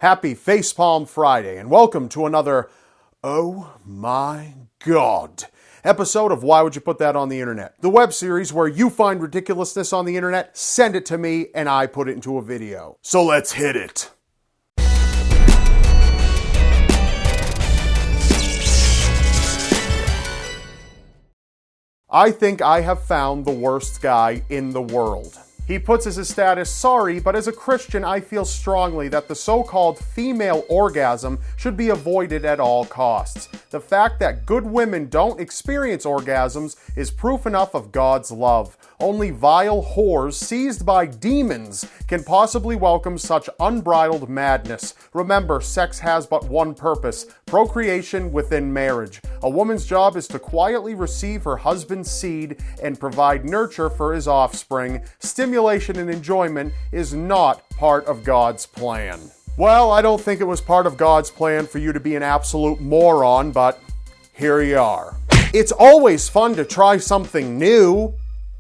Happy Facepalm Friday, and welcome to another Oh My God episode of Why Would You Put That on the Internet? The web series where you find ridiculousness on the internet, send it to me, and I put it into a video. So let's hit it. I think I have found the worst guy in the world. He puts as his status, sorry, but as a Christian, I feel strongly that the so-called female orgasm should be avoided at all costs. The fact that good women don't experience orgasms is proof enough of God's love. Only vile whores seized by demons can possibly welcome such unbridled madness. Remember, sex has but one purpose: procreation within marriage. A woman's job is to quietly receive her husband's seed and provide nurture for his offspring. Stimulation and enjoyment is not part of God's plan. Well, I don't think it was part of God's plan for you to be an absolute moron, but here you are. It's always fun to try something new.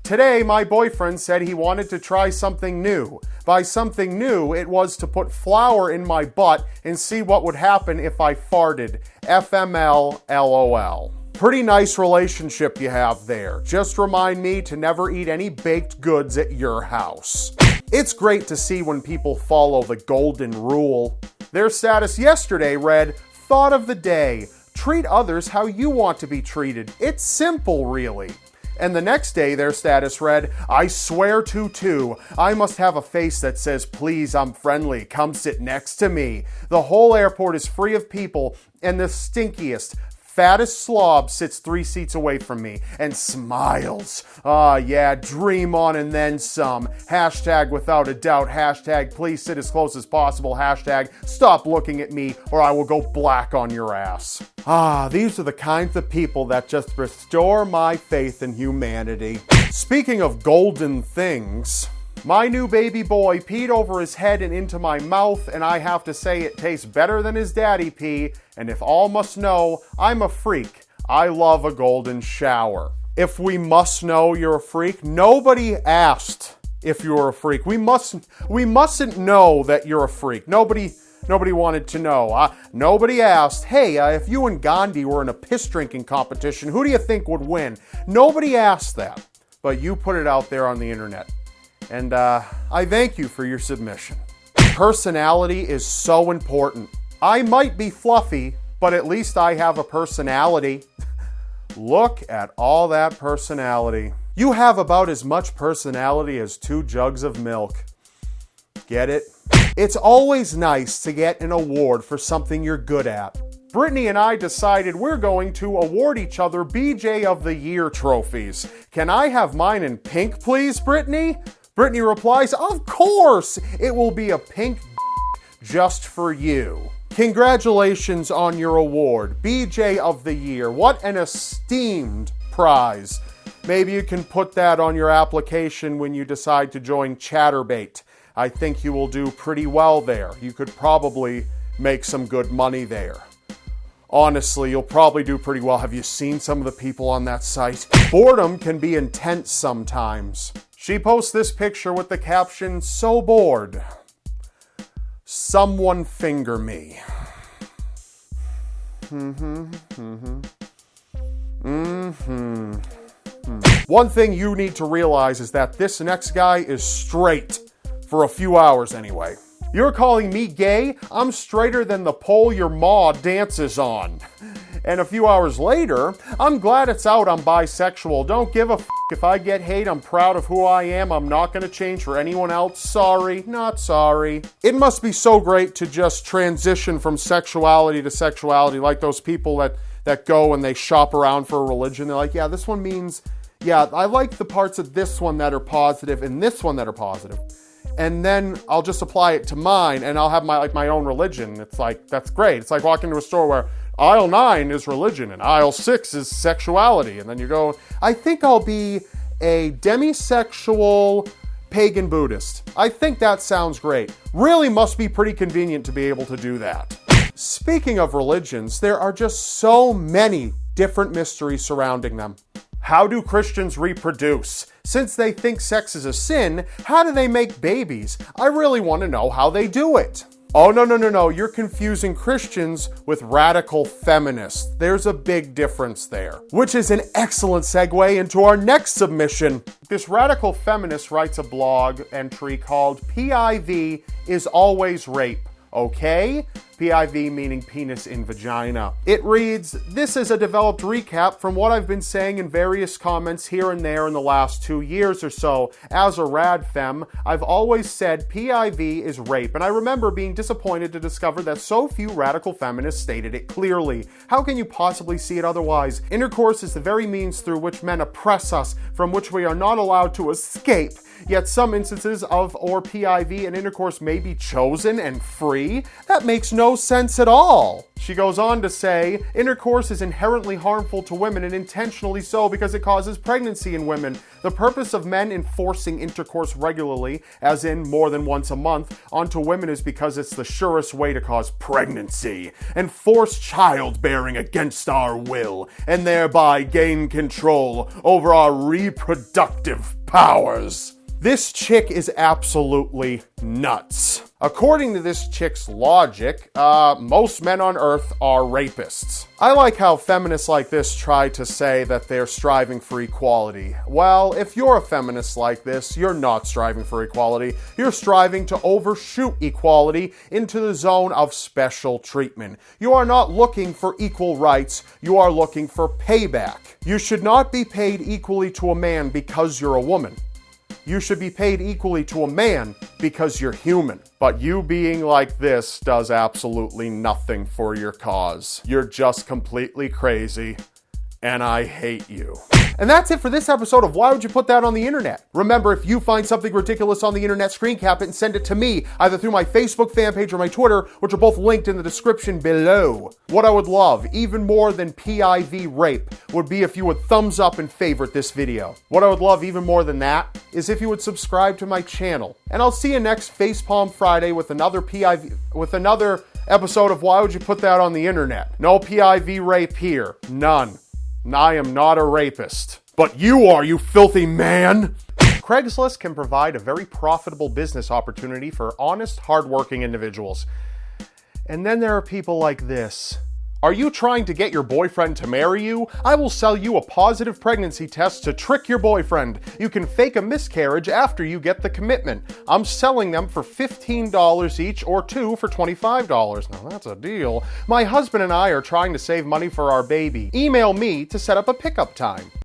Today, my boyfriend said he wanted to try something new. By something new, it was to put flour in my butt and see what would happen if I farted. FML, LOL. Pretty nice relationship you have there. Just remind me to never eat any baked goods at your house. It's great to see when people follow the golden rule. Their status yesterday read, thought of the day, treat others how you want to be treated. It's simple, really. And the next day, their status read, I swear to, I must have a face that says, please, I'm friendly, come sit next to me. The whole airport is free of people, and the stinkiest, fattest slob sits 3 seats away from me and smiles. Ah, yeah, dream on and then some. Hashtag without a doubt. Hashtag please sit as close as possible. Hashtag stop looking at me or I will go black on your ass. Ah, these are the kinds of people that just restore my faith in humanity. Speaking of golden things, my new baby boy peed over his head and into my mouth, and I have to say it tastes better than his daddy pee, and if all must know, I'm a freak. I love a golden shower. If we must know you're a freak, nobody asked if you're a freak. We mustn't know that you're a freak. Nobody wanted to know. Nobody asked, hey, if you and Gandhi were in a piss drinking competition, who do you think would win? Nobody asked that, but you put it out there on the internet. And I thank you for your submission. Personality is so important. I might be fluffy, but at least I have a personality. Look at all that personality. You have about as much personality as 2 jugs of milk. Get it? It's always nice to get an award for something you're good at. Brittany and I decided we're going to award each other BJ of the Year trophies. Can I have mine in pink, please, Brittany? Brittany replies, of course! It will be a pink just for you. Congratulations on your award, BJ of the Year. What an esteemed prize. Maybe you can put that on your application when you decide to join Chatterbait. I think you will do pretty well there. You could probably make some good money there. Honestly, you'll probably do pretty well. Have you seen some of the people on that site? Boredom can be intense sometimes. She posts this picture with the caption, so bored. Someone finger me. One thing you need to realize is that this next guy is straight. For a few hours anyway. You're calling me gay? I'm straighter than the pole your ma dances on. And a few hours later, I'm glad it's out I'm bisexual. Don't give a f*** if I get hate. I'm proud of who I am. I'm not going to change for anyone else. Sorry, not sorry. It must be so great to just transition from sexuality to sexuality, like those people that go and they shop around for a religion. They're like, yeah, this one means, yeah, I like the parts of this one that are positive and this one that are positive. And then I'll just apply it to mine and I'll have my own religion. It's like, that's great. It's like walking into a store where aisle 9 is religion and aisle 6 is sexuality. And then you go, I think I'll be a demisexual pagan Buddhist. I think that sounds great. Really must be pretty convenient to be able to do that. Speaking of religions, there are just so many different mysteries surrounding them. How do Christians reproduce? Since they think sex is a sin, how do they make babies? I really want to know how they do it. Oh, no. You're confusing Christians with radical feminists. There's a big difference there. Which is an excellent segue into our next submission. This radical feminist writes a blog entry called PIV is always rape. Okay? PIV meaning penis in vagina. It reads, "This is a developed recap from what I've been saying in various comments here and there in the last 2 years or so. As a rad femme, I've always said PIV is rape, and I remember being disappointed to discover that so few radical feminists stated it clearly. How can you possibly see it otherwise? Intercourse is the very means through which men oppress us, from which we are not allowed to escape. Yet some instances of or PIV and intercourse may be chosen and free? That makes no sense at all." She goes on to say, "Intercourse is inherently harmful to women and intentionally so because it causes pregnancy in women. The purpose of men enforcing intercourse regularly, as in more than once a month, onto women is because it's the surest way to cause pregnancy and force childbearing against our will and thereby gain control over our reproductive powers." This chick is absolutely nuts. According to this chick's logic, most men on Earth are rapists. I like how feminists like this try to say that they're striving for equality. Well, if you're a feminist like this, you're not striving for equality. You're striving to overshoot equality into the zone of special treatment. You are not looking for equal rights. You are looking for payback. You should not be paid equally to a man because you're a woman. You should be paid equally to a man because you're human. But you being like this does absolutely nothing for your cause. You're just completely crazy, and I hate you. And that's it for this episode of Why Would You Put That on the Internet? Remember, if you find something ridiculous on the internet, screen cap it and send it to me, either through my Facebook fan page or my Twitter, which are both linked in the description below. What I would love, even more than PIV rape, would be if you would thumbs up and favorite this video. What I would love even more than that is if you would subscribe to my channel. And I'll see you next Facepalm Friday with another episode of Why Would You Put That on the Internet? No PIV rape here. None. I am not a rapist. But you are, you filthy man! Craigslist can provide a very profitable business opportunity for honest, hardworking individuals. And then there are people like this. Are you trying to get your boyfriend to marry you? I will sell you a positive pregnancy test to trick your boyfriend. You can fake a miscarriage after you get the commitment. I'm selling them for $15 each or 2 for $25. Now that's a deal. My husband and I are trying to save money for our baby. Email me to set up a pickup time.